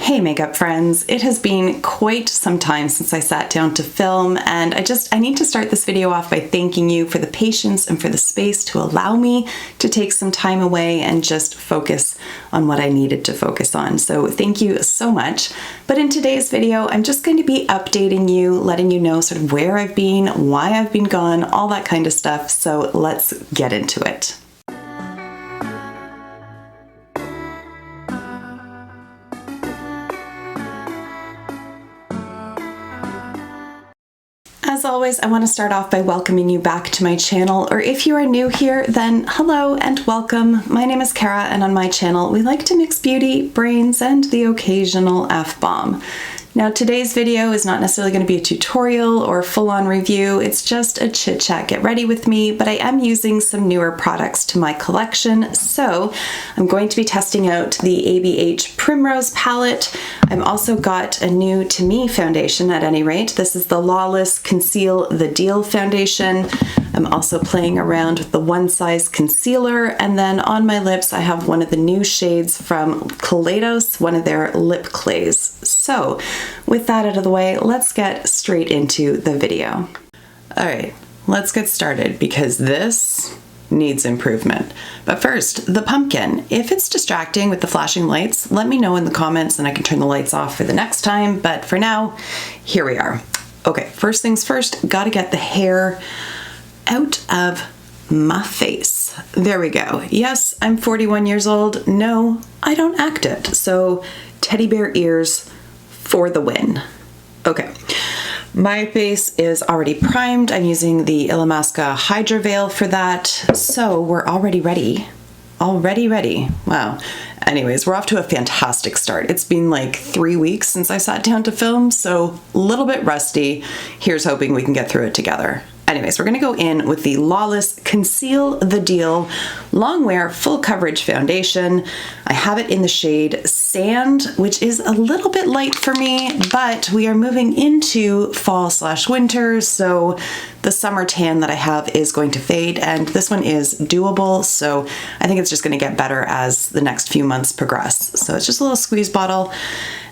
Hey makeup friends, it has been quite some time since I sat down to film, and I need to start this video off by thanking you for the patience and for the space to allow me to take some time away and just focus on what I needed to focus on. So thank you so much. But in today's video, I'm just going to be updating you, letting you know sort of where I've been, why I've been gone, all that kind of stuff. So let's get into it. As always, I want to start off by welcoming you back to my channel, or if you are new here, then hello and welcome. My name is Kara, and on my channel, we like to mix beauty, brains, and the occasional F-bomb. Now, today's video is not necessarily going to be a tutorial or full-on review, it's just a chit-chat, get ready with me, but I am using some newer products to my collection, so I'm going to be testing out the ABH Primrose palette. I've also got a new, to me, foundation at any rate. This is the Lawless Conceal the Deal foundation. I'm also playing around with the One Size concealer, and then on my lips I have one of the new shades from Kaleidos, one of their lip clays. So with that out of the way, let's get straight into the video. All right, let's get started because this needs improvement. But first, the pumpkin. If it's distracting with the flashing lights, let me know in the comments and I can turn the lights off for the next time. But for now, here we are. Okay, first things first, gotta get the hair out of my face. There we go. Yes, I'm 41 years old. No, I don't act it. So teddy bear ears for the win. Okay, my face is already primed. I'm using the Illamasqua Hydra Veil for that. So we're already ready. Already ready. Wow. Anyways, we're off to a fantastic start. It's been like 3 weeks since I sat down to film, so a little bit rusty. Here's hoping we can get through it together. Anyways, we're gonna go in with the Lawless Conceal the Deal Long Wear Full Coverage Foundation. I have it in the shade Sand, which is a little bit light for me, but we are moving into fall/winter, so the summer tan that I have is going to fade, and this one is doable, so I think it's just gonna get better as the next few months progress. So it's just a little squeeze bottle.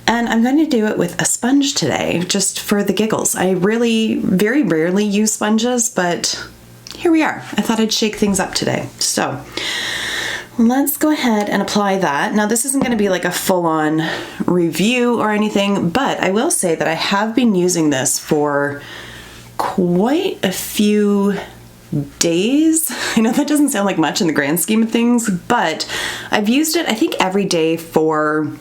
And I'm going to do it with a sponge today, just for the giggles. I really, very rarely use sponges, but here we are. I thought I'd shake things up today. So let's go ahead and apply that. Now, this isn't going to be like a full-on review or anything, but I will say that I have been using this for quite a few days. I know that doesn't sound like much in the grand scheme of things, but I've used it, I think, every day for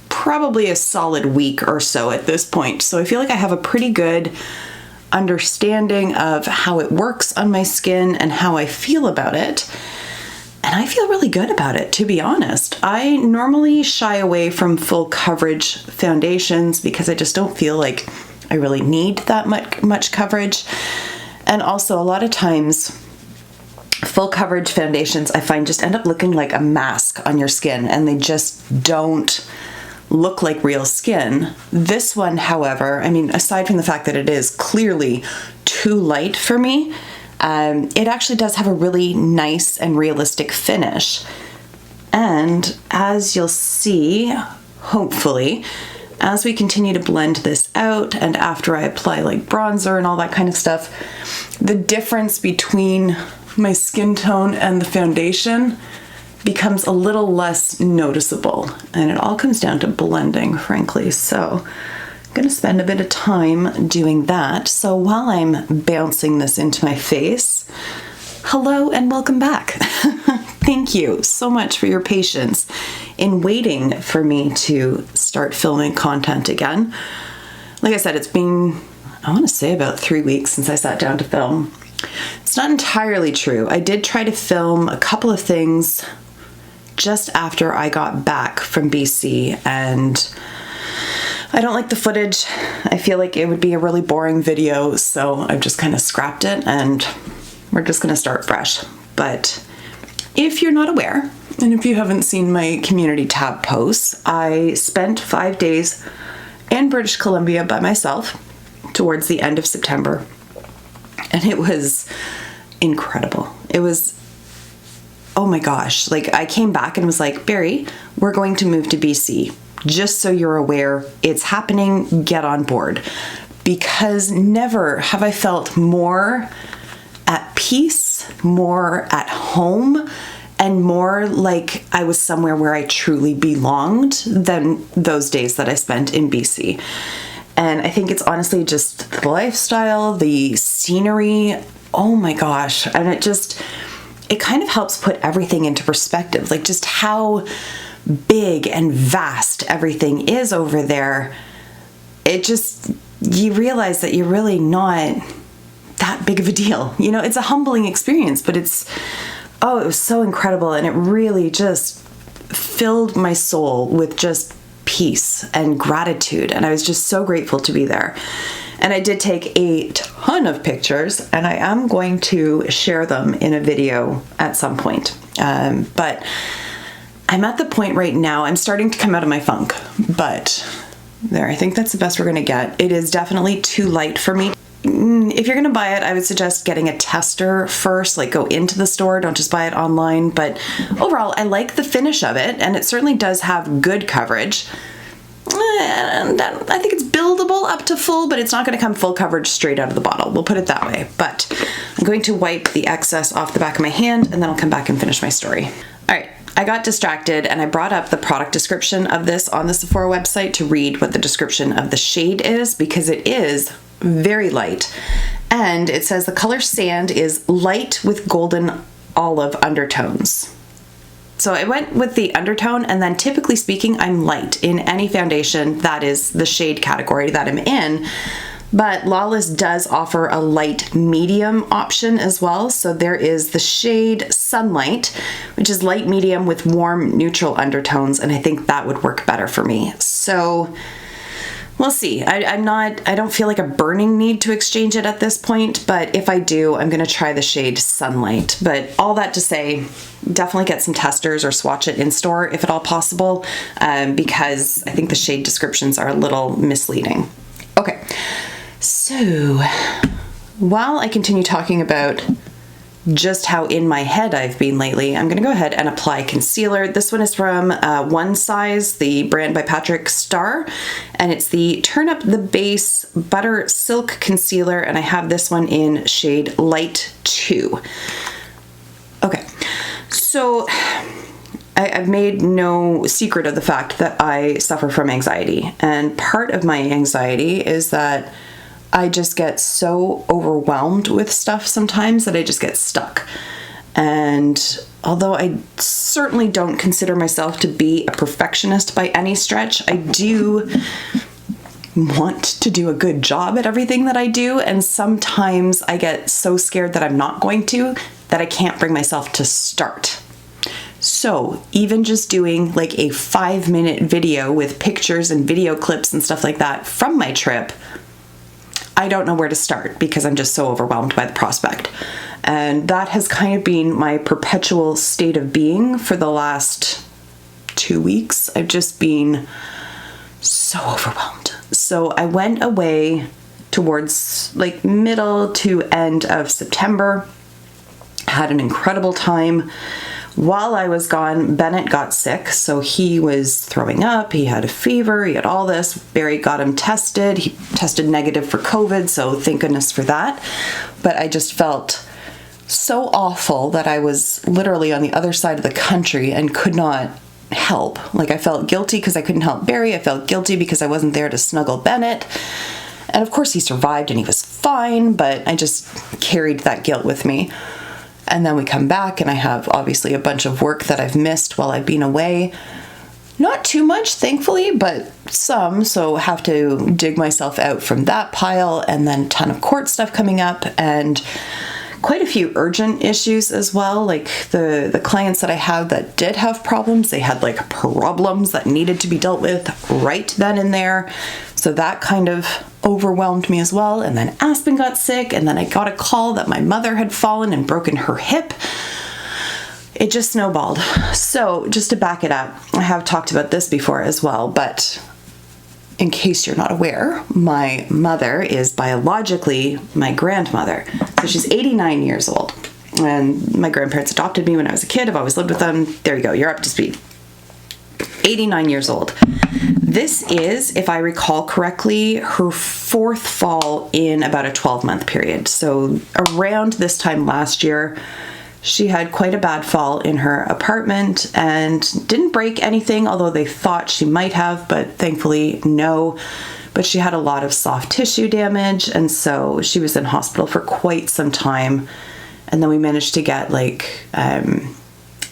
probably a solid week or so at this point. So I feel like I have a pretty good understanding of how it works on my skin and how I feel about it. And I feel really good about it, to be honest. I normally shy away from full coverage foundations because I just don't feel like I really need that much coverage. And also a lot of times full coverage foundations I find just end up looking like a mask on your skin, and they just don't look like real skin. This one, however, I mean, aside from the fact that it is clearly too light for me, it actually does have a really nice and realistic finish. And as you'll see, hopefully, as we continue to blend this out and after I apply like bronzer and all that kind of stuff, the difference between my skin tone and the foundation becomes a little less noticeable, and it all comes down to blending, frankly. So I'm gonna spend a bit of time doing that. So while I'm bouncing this into my face, hello and welcome back. Thank you so much for your patience in waiting for me to start filming content again. Like I said, it's been, I wanna say about 3 weeks since I sat down to film. It's not entirely true. I did try to film a couple of things just after I got back from BC, and I don't like the footage. I feel like it would be a really boring video, so I've just kind of scrapped it and we're just gonna start fresh. But if you're not aware, and if you haven't seen my community tab posts, I spent 5 days in British Columbia by myself towards the end of September, and it was incredible. It was, oh my gosh, like I came back and was like, Barrie, we're going to move to BC. just so you're aware, it's happening, get on board. Because never have I felt more at peace, more at home, and more like I was somewhere where I truly belonged than those days that I spent in BC. And I think it's honestly just the lifestyle, the scenery, oh my gosh. And it kind of helps put everything into perspective, like just how big and vast everything is over there. You realize that you're really not that big of a deal. You know, it's a humbling experience, but it was so incredible. And it really just filled my soul with just peace and gratitude. And I was just so grateful to be there. And I did take a ton of pictures, and I am going to share them in a video at some point. But I'm at the point right now, I'm starting to come out of my funk, but I think that's the best we're going to get. It is definitely too light for me. If you're going to buy it, I would suggest getting a tester first, like go into the store, don't just buy it online. But overall, I like the finish of it, and it certainly does have good coverage. And I think it's buildable up to full, but it's not going to come full coverage straight out of the bottle. We'll put it that way. But I'm going to wipe the excess off the back of my hand, and then I'll come back and finish my story. All right. I got distracted and I brought up the product description of this on the Sephora website to read what the description of the shade is, because it is very light. And it says the color Sand is light with golden olive undertones. So I went with the undertone, and then typically speaking, I'm light in any foundation that is the shade category that I'm in. But Lawless does offer a light medium option as well. So there is the shade Sunlight, which is light medium with warm neutral undertones, and I think that would work better for me. So we'll see. I don't feel like a burning need to exchange it at this point, but if I do, I'm going to try the shade Sunlight. But all that to say, definitely get some testers or swatch it in store if at all possible, because I think the shade descriptions are a little misleading. Okay. So, while I continue talking about just how in my head I've been lately, I'm going to go ahead and apply concealer. This one is from One Size, the brand by Patrick Starr, and it's the Turn Up the Base Butter Silk Concealer, and I have this one in shade Light 2. Okay, so I've made no secret of the fact that I suffer from anxiety, and part of my anxiety is that I just get so overwhelmed with stuff sometimes that I just get stuck. And although I certainly don't consider myself to be a perfectionist by any stretch, I do want to do a good job at everything that I do. And sometimes I get so scared that I'm not going to, that I can't bring myself to start. So even just doing like a 5-minute video with pictures and video clips and stuff like that from my trip, I don't know where to start because I'm just so overwhelmed by the prospect. And that has kind of been my perpetual state of being for the last 2 weeks. I've just been so overwhelmed. So I went away towards like middle to end of September, had an incredible time. While I was gone, Bennett got sick, so he was throwing up, he had a fever, he had all this. Barrie got him tested. He tested negative for COVID, so thank goodness for that. But I just felt so awful that I was literally on the other side of the country and could not help. Like, I felt guilty because I couldn't help Barrie. I felt guilty because I wasn't there to snuggle Bennett. And of course he survived and he was fine, but I just carried that guilt with me. And then we come back and I have obviously a bunch of work that I've missed while I've been away. Not too much, thankfully, but some, so have to dig myself out from that pile, and then a ton of court stuff coming up, and quite a few urgent issues as well. Like the clients that I have that did have problems, they had like problems that needed to be dealt with right then and there. So that kind of overwhelmed me as well. And then Aspen got sick, and then I got a call that my mother had fallen and broken her hip. It just snowballed. So just to back it up, I have talked about this before as well, but in case you're not aware, my mother is biologically my grandmother. So she's 89 years old. And my grandparents adopted me when I was a kid. I've always lived with them. There you go, you're up to speed. 89 years old. This is, if I recall correctly, her fourth fall in about a 12-month period. So around this time last year, she had quite a bad fall in her apartment and didn't break anything, although they thought she might have, but thankfully no. But she had a lot of soft tissue damage, and so she was in hospital for quite some time. And then we managed to get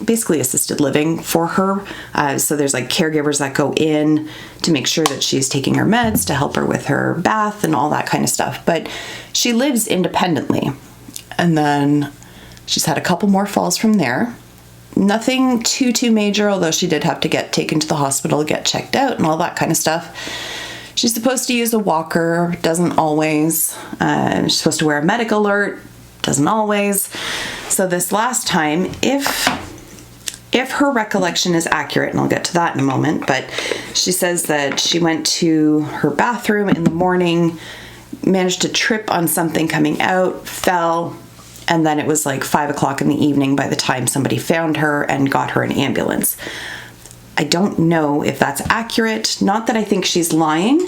basically assisted living for her. So there's like caregivers that go in to make sure that she's taking her meds, to help her with her bath and all that kind of stuff. But she lives independently. And then she's had a couple more falls from there. Nothing too major, although she did have to get taken to the hospital, get checked out and all that kind of stuff. She's supposed to use a walker, doesn't always. She's supposed to wear a medic alert, doesn't always. So this last time, if her recollection is accurate, and I'll get to that in a moment, but she says that she went to her bathroom in the morning, managed to trip on something coming out, fell, and then it was like 5 o'clock in the evening by the time somebody found her and got her an ambulance. I don't know if that's accurate. Not that I think she's lying.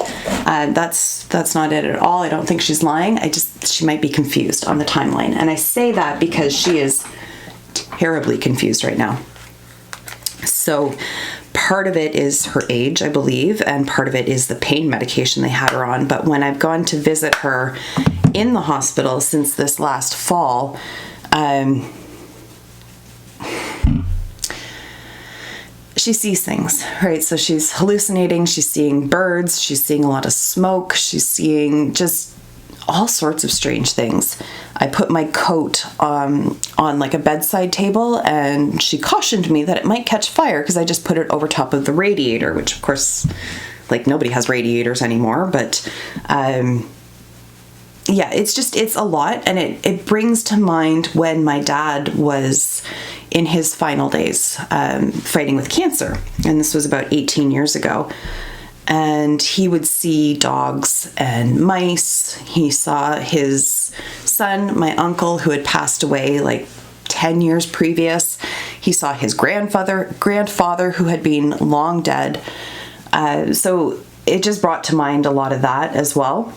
That's not it at all. I don't think she's lying. She might be confused on the timeline. And I say that because she is terribly confused right now. So part of it is her age, I believe, and part of it is the pain medication they had her on. But when I've gone to visit her in the hospital since this last fall, she sees things, right? So she's hallucinating, she's seeing birds, she's seeing a lot of smoke, she's seeing just all sorts of strange things. I put my coat on like a bedside table, and she cautioned me that it might catch fire because I just put it over top of the radiator, which of course, like, nobody has radiators anymore, but yeah, it's a lot, and it brings to mind when my dad was in his final days fighting with cancer, and this was about 18 years ago. And he would see dogs and mice. He saw his son, my uncle, who had passed away like 10 years previous. He saw his grandfather who had been long dead. So it just brought to mind a lot of that as well.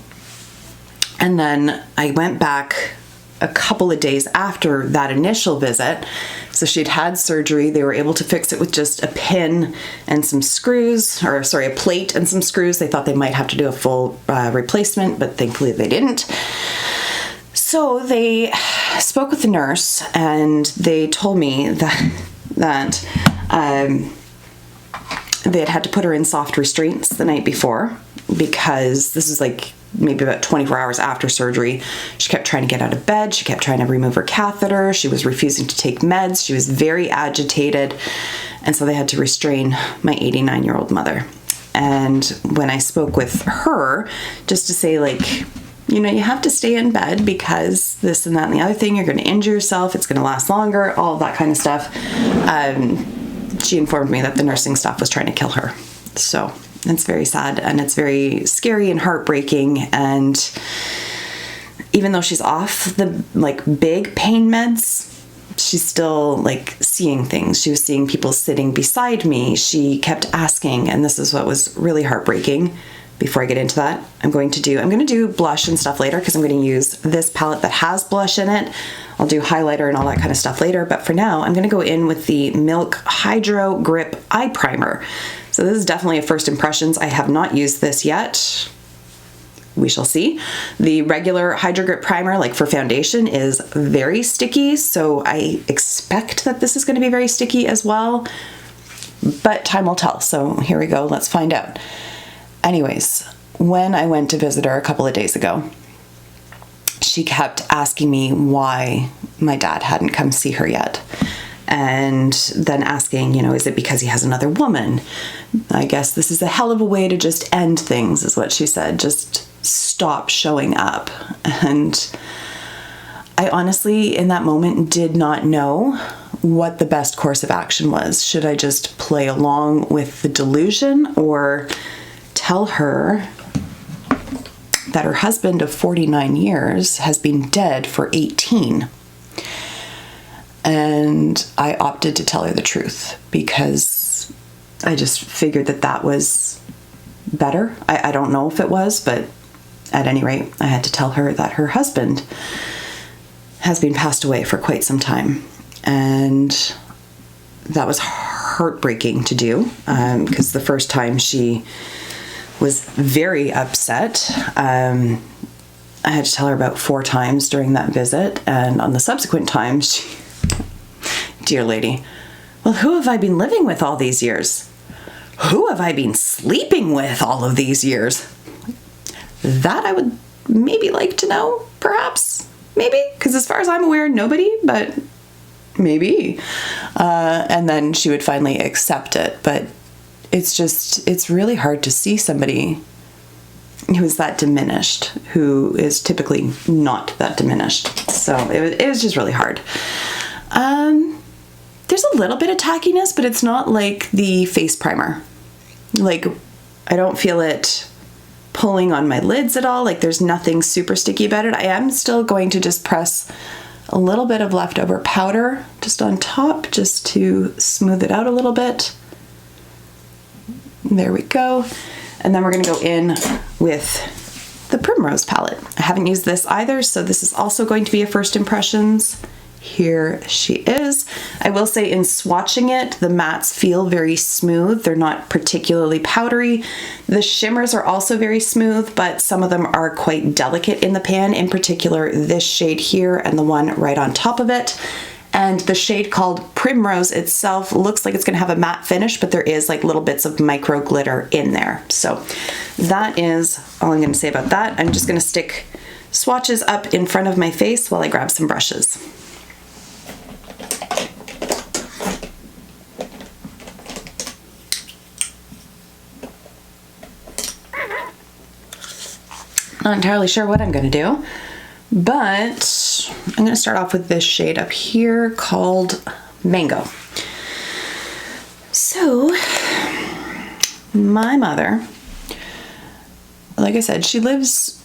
And then I went back a couple of days after that initial visit. So she'd had surgery. They were able to fix it with just a pin and some screws, a plate and some screws. They thought they might have to do a full replacement, but thankfully they didn't. So they spoke with the nurse, and they told me that they had to put her in soft restraints the night before, because this is like maybe about 24 hours after surgery. She kept trying to get out of bed. She kept trying to remove her catheter. She was refusing to take meds. She was very agitated. And so they had to restrain my 89-year-old mother. And when I spoke with her, just to say, like, you have to stay in bed because this and that and the other thing, you're going to injure yourself. It's going to last longer, all of that kind of stuff. She informed me that the nursing staff was trying to kill her. So it's very sad, and it's very scary and heartbreaking. And even though she's off the big pain meds, she's still seeing things. She was seeing people sitting beside me. She kept asking, and this is what was really heartbreaking. Before I get into that, I'm going to do blush and stuff later, because I'm going to use this palette that has blush in it. I'll do highlighter and all that kind of stuff later, but for now, I'm going to go in with the Milk Hydro Grip Eye Primer. So this is definitely a first impressions. I have not used this yet. We shall see. The regular Hydro Grip Primer, for foundation, is very sticky, so I expect that this is going to be very sticky as well, but time will tell. So here we go. Let's find out. Anyways, when I went to visit her a couple of days ago, she kept asking me why my dad hadn't come see her yet. And then asking, is it because he has another woman? I guess this is a hell of a way to just end things, is what she said. Just stop showing up. And I honestly, in that moment, did not know what the best course of action was. Should I just play along with the delusion, or tell her that her husband of 49 years has been dead for 18? And I opted to tell her the truth, because I just figured that that was better. I don't know if it was, but at any rate, I had to tell her that her husband has been passed away for quite some time. And that was heartbreaking to do, because the first time she was very upset. I had to tell her about 4 times during that visit, and on the subsequent times, she, dear lady, well, who have I been living with all these years? Who have I been sleeping with all of these years? That I would maybe like to know, perhaps, maybe, because as far as I'm aware, nobody, but maybe. And then she would finally accept it, but it's really hard to see somebody who is that diminished, who is typically not that diminished. So it was just really hard. There's a little bit of tackiness, but it's not like the face primer. Like, I don't feel it pulling on my lids at all. Like, there's nothing super sticky about it. I am still going to just press a little bit of leftover powder just on top, just to smooth it out a little bit. There we go. And then we're going to go in with the Primrose palette. I haven't used this either, so this is also going to be a first impressions. Here she is. I will say, in swatching it, the mattes feel very smooth. They're not particularly powdery. The shimmers are also very smooth, but some of them are quite delicate in the pan, in particular this shade here and the one right on top of it. And the shade called Primrose itself looks like it's going to have a matte finish, but there is like little bits of micro glitter in there. So that is all I'm going to say about that. I'm just going to stick swatches up in front of my face while I grab some brushes. Not entirely sure what I'm going to do, but I'm going to start off with this shade up here called Mango. So, my mother, like I said, she lives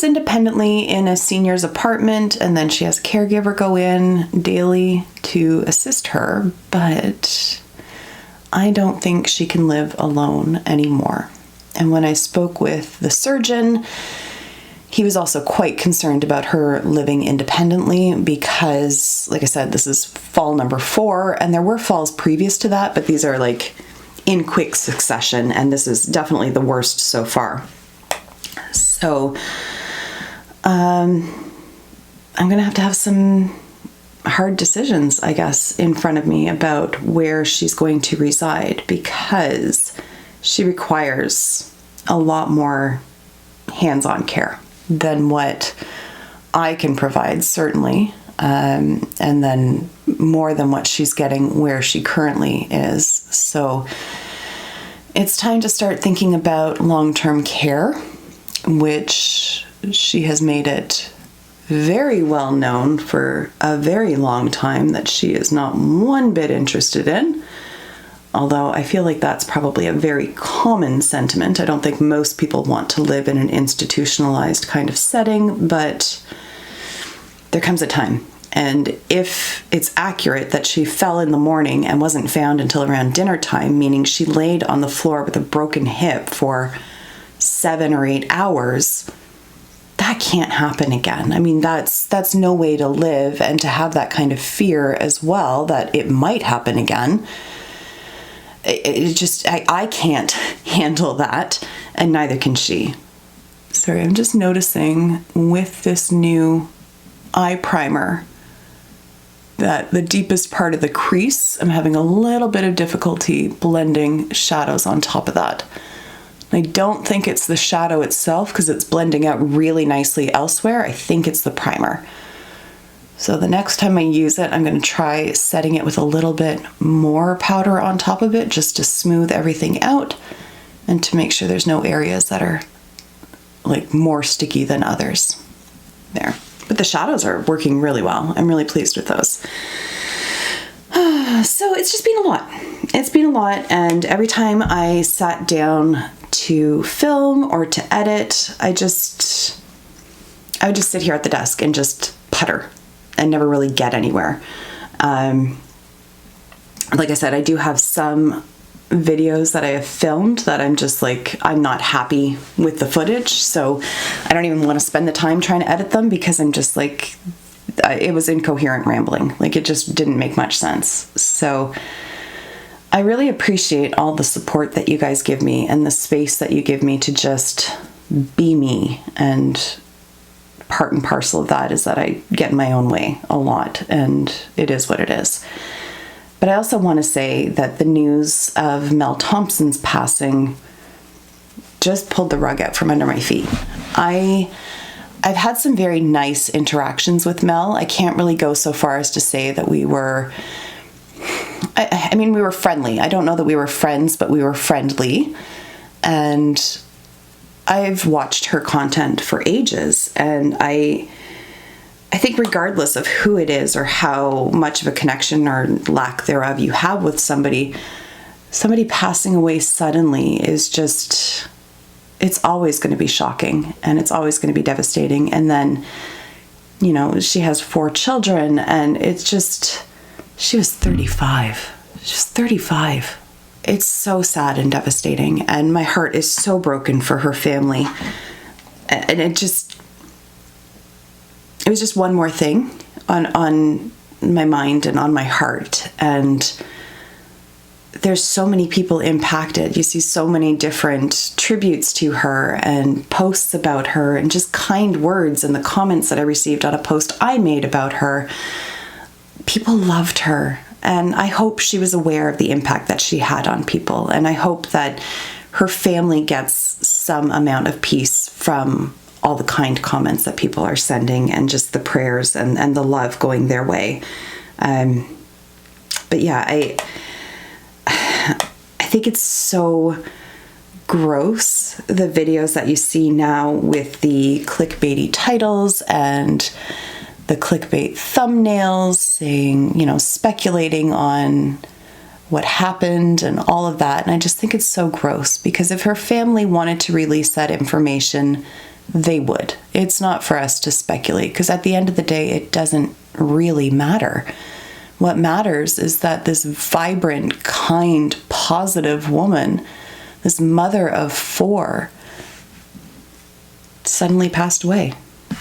independently in a senior's apartment, and then she has a caregiver go in daily to assist her, but I don't think she can live alone anymore. And when I spoke with the surgeon, he was also quite concerned about her living independently because, like I said, this is fall number 4, and there were falls previous to that, but these are like in quick succession, and this is definitely the worst so far. So I'm gonna have to have some hard decisions, I guess, in front of me about where she's going to reside, because she requires a lot more hands-on care than what I can provide, certainly, and then more than what she's getting where she currently is. So it's time to start thinking about long-term care, which she has made it very well known for a very long time that she is not one bit interested in. Although I feel like that's probably a very common sentiment. I don't think most people want to live in an institutionalized kind of setting, but there comes a time. And if it's accurate that she fell in the morning and wasn't found until around dinner time, meaning she laid on the floor with a broken hip for 7 or 8 hours, that can't happen again. I mean, that's no way to live, and to have that kind of fear as well that it might happen again. I can't handle that, and neither can she. Sorry, I'm just noticing with this new eye primer that the deepest part of the crease, I'm having a little bit of difficulty blending shadows on top of that. I don't think it's the shadow itself because it's blending out really nicely elsewhere. I think it's the primer. So the next time I use it, I'm going to try setting it with a little bit more powder on top of it just to smooth everything out and to make sure there's no areas that are like more sticky than others. There. But the shadows are working really well. I'm really pleased with those. So it's just been a lot. It's been a lot, and every time I sat down to film or to edit, I would just sit here at the desk and just putter and never really get anywhere. Like I said, I do have some videos that I have filmed that I'm just like, I'm not happy with the footage. So I don't even want to spend the time trying to edit them because I'm just like, it was incoherent rambling. Like it just didn't make much sense. So I really appreciate all the support that you guys give me and the space that you give me to just be me. And part and parcel of that is that I get in my own way a lot, and it is what it is. But I also want to say that the news of Mel Thompson's passing just pulled the rug out from under my feet. I've had some very nice interactions with Mel. I can't really go so far as to say that we were, I mean, we were friendly. I don't know that we were friends, but we were friendly. And I've watched her content for ages, and I think regardless of who it is or how much of a connection or lack thereof you have with somebody passing away suddenly is just, it's always going to be shocking and it's always going to be devastating. And then, you know, she has 4 children, and it's just, she was 35. She's 35. It's so sad and devastating, and my heart is so broken for her family. And it was just one more thing on my mind and on my heart. And there's so many people impacted. You see so many different tributes to her and posts about her and just kind words and the comments that I received on a post I made about her. People loved her. And I hope she was aware of the impact that she had on people. And I hope that her family gets some amount of peace from all the kind comments that people are sending and just the prayers and the love going their way. But yeah, I think it's so gross, the videos that you see now with the clickbaity titles and the clickbait thumbnails saying, you know, speculating on what happened and all of that. And I just think it's so gross, because if her family wanted to release that information, they would. It's not for us to speculate, because at the end of the day, it doesn't really matter. What matters is that this vibrant, kind, positive woman, this mother of 4, suddenly passed away.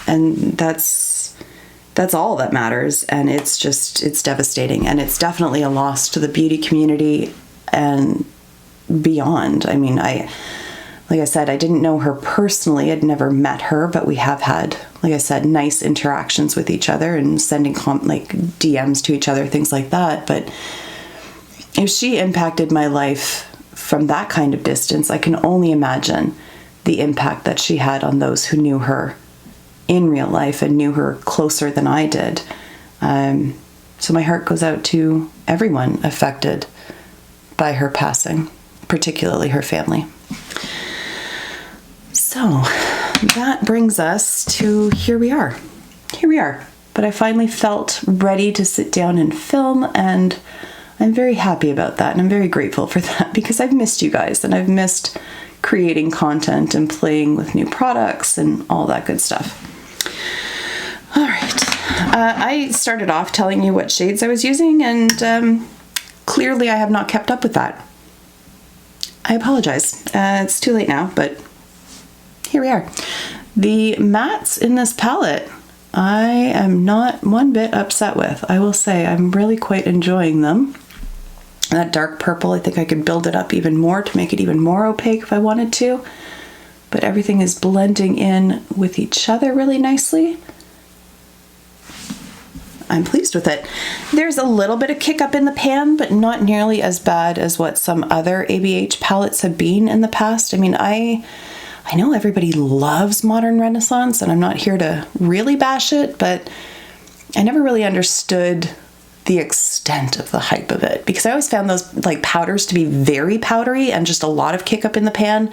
And that's all that matters. And it's devastating. And it's definitely a loss to the beauty community and beyond. I mean, like I said, I didn't know her personally. I'd never met her, but we have had, like I said, nice interactions with each other and sending DMs to each other, things like that. But if she impacted my life from that kind of distance, I can only imagine the impact that she had on those who knew her in real life and knew her closer than I did. So my heart goes out to everyone affected by her passing, particularly her family. So that brings us to here we are. But I finally felt ready to sit down and film, and I'm very happy about that, and I'm very grateful for that, because I've missed you guys, and I've missed creating content and playing with new products and all that good stuff. All right. I started off telling you what shades I was using, and clearly I have not kept up with that. I apologize. It's too late now, but here we are. The mattes in this palette, I am not one bit upset with. I will say I'm really quite enjoying them. That dark purple, I think I could build it up even more to make it even more opaque if I wanted to. But everything is blending in with each other really nicely. I'm pleased with it. There's a little bit of kick up in the pan, but not nearly as bad as what some other ABH palettes have been in the past. I mean, I know everybody loves Modern Renaissance, and I'm not here to really bash it, but I never really understood the extent of the hype of it, because I always found those powders to be very powdery and just a lot of kick up in the pan.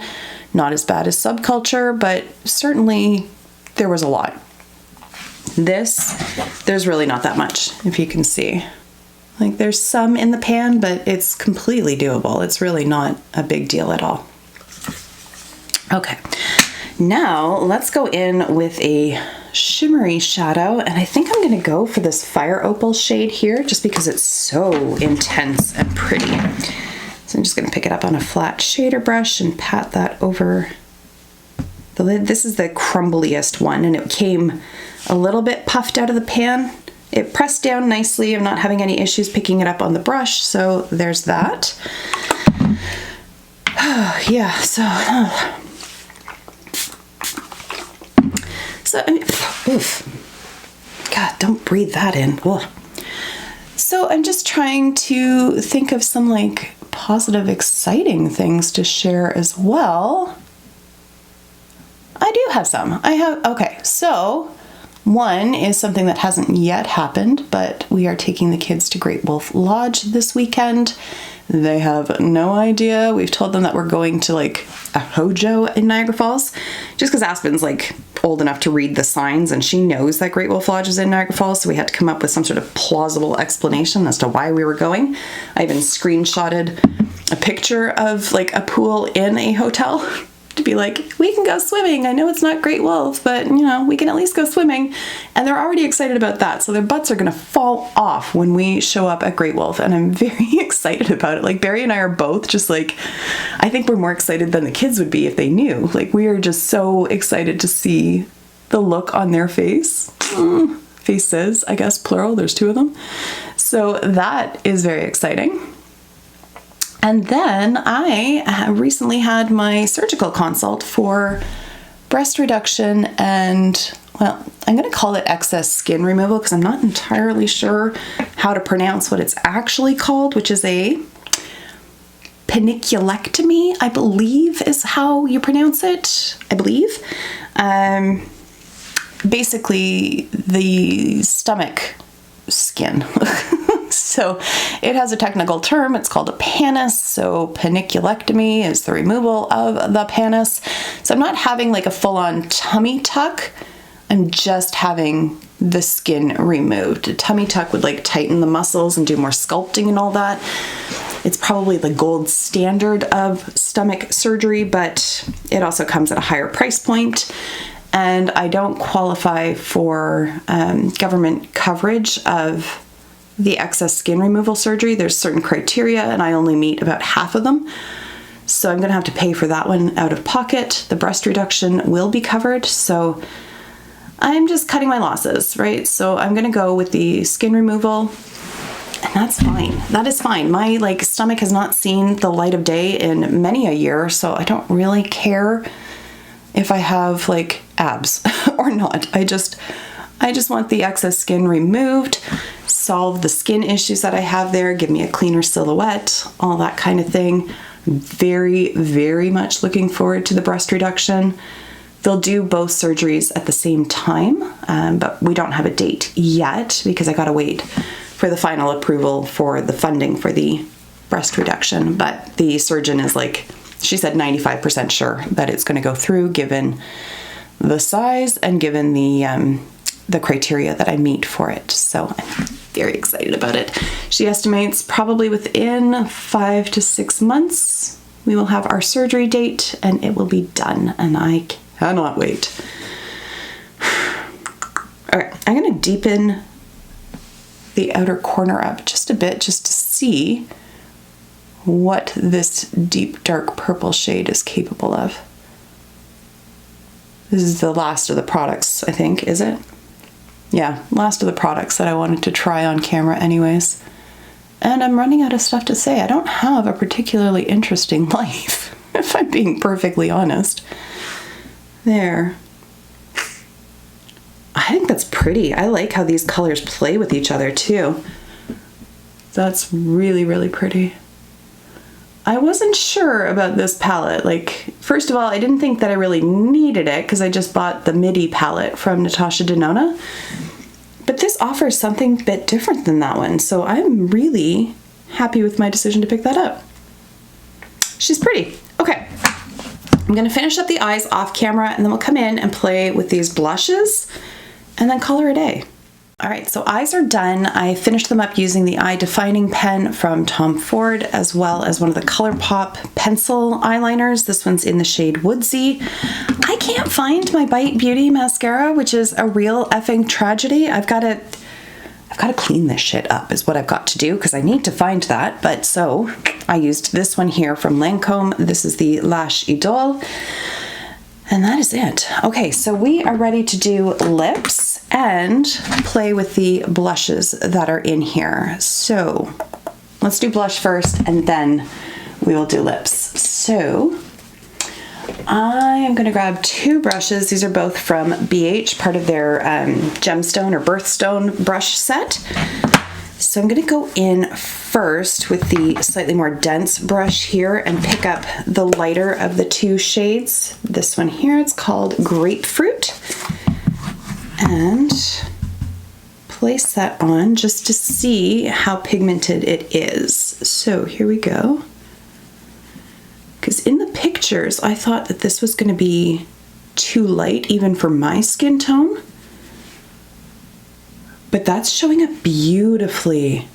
Not as bad as Subculture, but certainly there was a lot. There's really not that much, if you can see. There's some in the pan, but it's completely doable. It's really not a big deal at all. Okay, now let's go in with a shimmery shadow, and I think I'm going to go for this Fire Opal shade here, just because it's so intense and pretty. So I'm just going to pick it up on a flat shader brush and pat that over the lid. This is the crumbliest one, and it came a little bit puffed out of the pan. It pressed down nicely. I'm not having any issues picking it up on the brush, so there's that. Yeah, so I mean, oof. God, don't breathe that in. Ugh. So I'm just trying to think of some like positive, exciting things to share as well. I do have some. Okay, so one is something that hasn't yet happened, but we are taking the kids to Great Wolf Lodge this weekend. They have no idea. We've told them that we're going to like a Hojo in Niagara Falls, just because Aspen's like old enough to read the signs and she knows that Great Wolf Lodge is in Niagara Falls, so we had to come up with some sort of plausible explanation as to why we were going. I even screenshotted a picture of like a pool in a hotel to be like, we can go swimming. I know it's not Great Wolf, but you know, we can at least go swimming. And they're already excited about that. So their butts are going to fall off when we show up at Great Wolf. And I'm very excited about it. Like Barrie and I are both just like, I think we're more excited than the kids would be if they knew. Like we are just so excited to see the look on their face. Faces, I guess, plural. There's two of them. So that is very exciting. And then I recently had my surgical consult for breast reduction and, well, I'm going to call it excess skin removal because I'm not entirely sure how to pronounce what it's actually called, which is a paniculectomy, I believe is how you pronounce it, I believe. Basically the stomach skin. So it has a technical term. It's called a pannus. So paniculectomy is the removal of the pannus. So I'm not having like a full-on tummy tuck. I'm just having the skin removed. A tummy tuck would like tighten the muscles and do more sculpting and all that. It's probably the gold standard of stomach surgery, but it also comes at a higher price point. And I don't qualify for government coverage of the excess skin removal surgery. There's certain criteria and I only meet about half of them. So I'm gonna have to pay for that one out of pocket. The breast reduction will be covered. So I'm just cutting my losses, right? So I'm gonna go with the skin removal and that's fine. That is fine. My like stomach has not seen the light of day in many a year. So I don't really care if I have like abs or not. I just want the excess skin removed, solve the skin issues that I have there, give me a cleaner silhouette, all that kind of thing. Very, very much looking forward to the breast reduction. They'll do both surgeries at the same time, but we don't have a date yet because I gotta wait for the final approval for the funding for the breast reduction. But the surgeon is like, she said 95% sure that it's gonna go through given the size and given the criteria that I meet for it. So I'm very excited about it. She estimates probably within 5 to 6 months, we will have our surgery date and it will be done. And I cannot wait. All right, I'm gonna deepen the outer corner up just a bit just to see what this deep dark purple shade is capable of. This is the last of the products, I think, is it? Yeah, last of the products that I wanted to try on camera anyways. And I'm running out of stuff to say. I don't have a particularly interesting life, if I'm being perfectly honest. There. I think that's pretty. I like how these colors play with each other too. That's really, really pretty. I wasn't sure about this palette. Like, first of all, I didn't think that I really needed it because I just bought the Midi palette from Natasha Denona. But this offers something a bit different than that one. So I'm really happy with my decision to pick that up. She's pretty. Okay. I'm gonna finish up the eyes off camera and then we'll come in and play with these blushes and then call her a day. All right, so eyes are done. I finished them up using the eye defining pen from Tom Ford, as well as one of the ColourPop pencil eyeliners. This one's in the shade Woodsy. I can't find my Bite Beauty mascara, which is a real effing tragedy. I've got to clean this shit up is what I've got to do because I need to find that. But so I used this one here from Lancome. This is the Lash Idole. And that is it. Okay, so we are ready to do lips and play with the blushes that are in here. So let's do blush first and then we will do lips. So I am gonna grab 2 brushes. These are both from BH, part of their gemstone or birthstone brush set. So I'm gonna go in first with the slightly more dense brush here and pick up the lighter of the 2 shades. This one here, it's called Grapefruit. And place that on just to see how pigmented it is. So here we go. Because in the pictures, I thought that this was gonna be too light even for my skin tone. But that's showing up beautifully.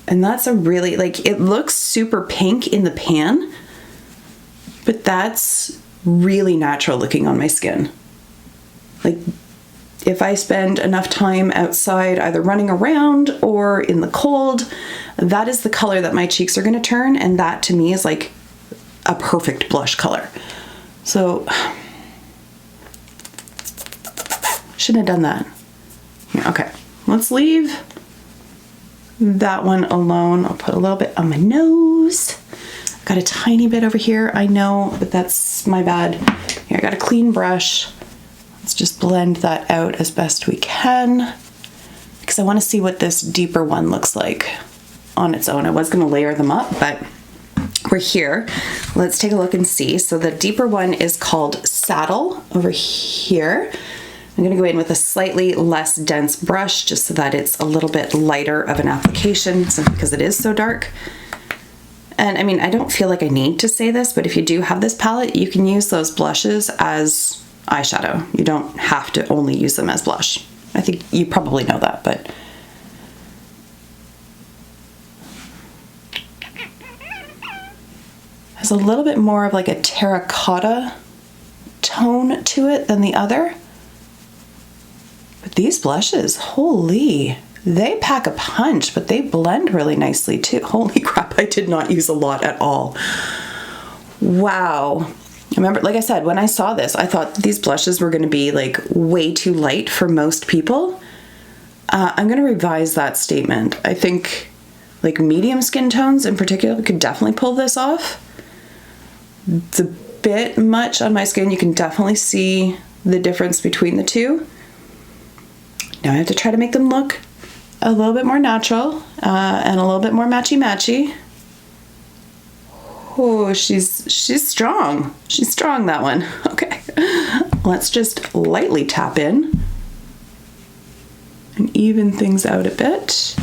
And that's a really, like, it looks super pink in the pan, but that's really natural looking on my skin. Like, if I spend enough time outside either running around or in the cold, that is the color that my cheeks are gonna turn, and that to me is like a perfect blush color. So, shouldn't have done that. Okay, let's leave that one alone. I'll put a little bit on my nose. Got a tiny bit over here, I know, but that's my bad. Here, I got a clean brush. Let's just blend that out as best we can because I want to see what this deeper one looks like on its own. I was going to layer them up, but we're here. Let's take a look and see. So the deeper one is called Saddle over here. I'm gonna go in with a slightly less dense brush just so that it's a little bit lighter of an application because it is so dark. And I mean, I don't feel like I need to say this, but if you do have this palette, you can use those blushes as eyeshadow. You don't have to only use them as blush. I think you probably know that, but has a little bit more of like a terracotta tone to it than the other. But these blushes, holy, they pack a punch, but they blend really nicely too. Holy crap, I did not use a lot at all. Wow. Remember, like I said, when I saw this, I thought these blushes were gonna be like way too light for most people. I'm gonna revise that statement. I think like medium skin tones in particular could definitely pull this off. It's a bit much on my skin. You can definitely see the difference between the two. Now I have to try to make them look a little bit more natural and a little bit more matchy-matchy. Oh, she's strong. She's strong, that one. Okay, let's just lightly tap in and even things out a bit.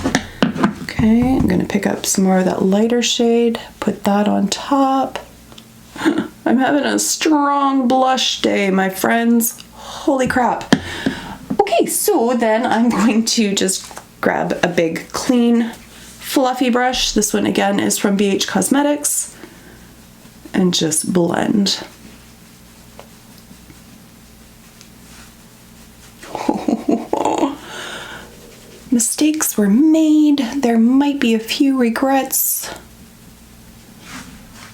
Okay, I'm gonna pick up some more of that lighter shade, put that on top. I'm having a strong blush day, my friends. Holy crap. Okay, so then I'm going to just grab a big, clean, fluffy brush. This one again is from BH Cosmetics, and just blend. Mistakes were made. There might be a few regrets,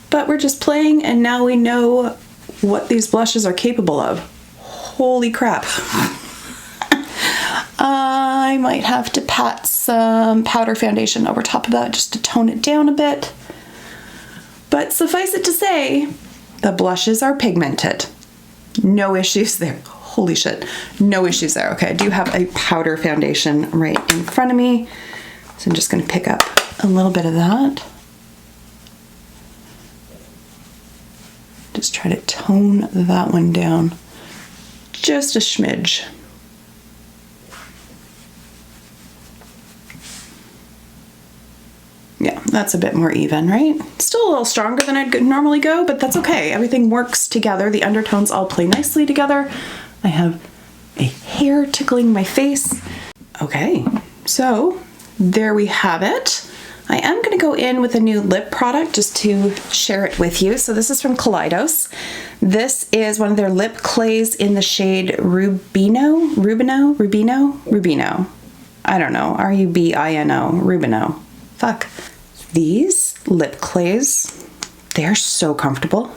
but we're just playing, and now we know what these blushes are capable of. Holy crap. I might have to pat some powder foundation over top of that just to tone it down a bit. But suffice it to say, the blushes are pigmented. No issues there. Holy shit, no issues there. Okay, I do have a powder foundation right in front of me, so I'm just gonna pick up a little bit of that. Just try to tone that one down just a smidge. Yeah, that's a bit more even, right? Still a little stronger than I'd normally go, but that's okay. Everything works together. The undertones all play nicely together. I have a hair tickling my face. Okay, so there we have it. I am going to go in with a new lip product just to share it with you. So this is from Kaleidos. This is one of their lip clays in the shade Rubino. I don't know, Rubino, Rubino. Fuck. These lip clays. They're so comfortable.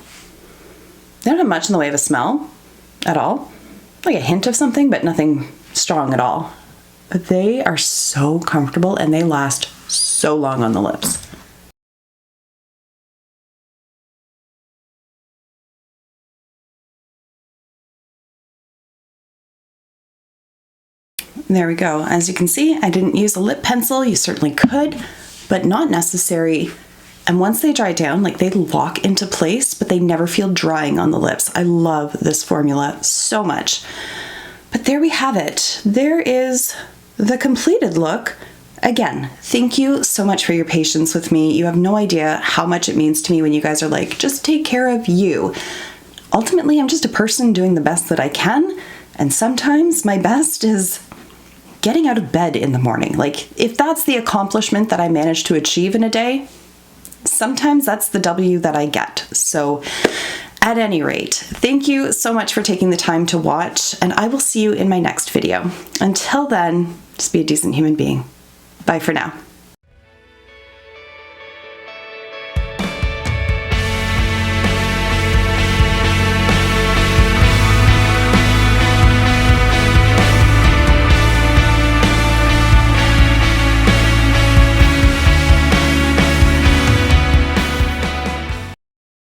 They don't have much in the way of a smell at all. Like a hint of something, but nothing strong at all. But they are so comfortable and they last so long on the lips. There we go. As you can see, I didn't use a lip pencil. You certainly could, but not necessary. And once they dry down, like they lock into place, but they never feel drying on the lips. I love this formula so much. But there we have it. There is the completed look. Again, thank you so much for your patience with me. You have no idea how much it means to me when you guys are like, just take care of you. Ultimately, I'm just a person doing the best that I can. And sometimes my best is getting out of bed in the morning. Like if that's the accomplishment that I manage to achieve in a day, sometimes that's the W that I get. So at any rate, thank you so much for taking the time to watch, and I will see you in my next video. Until then, just be a decent human being. Bye for now.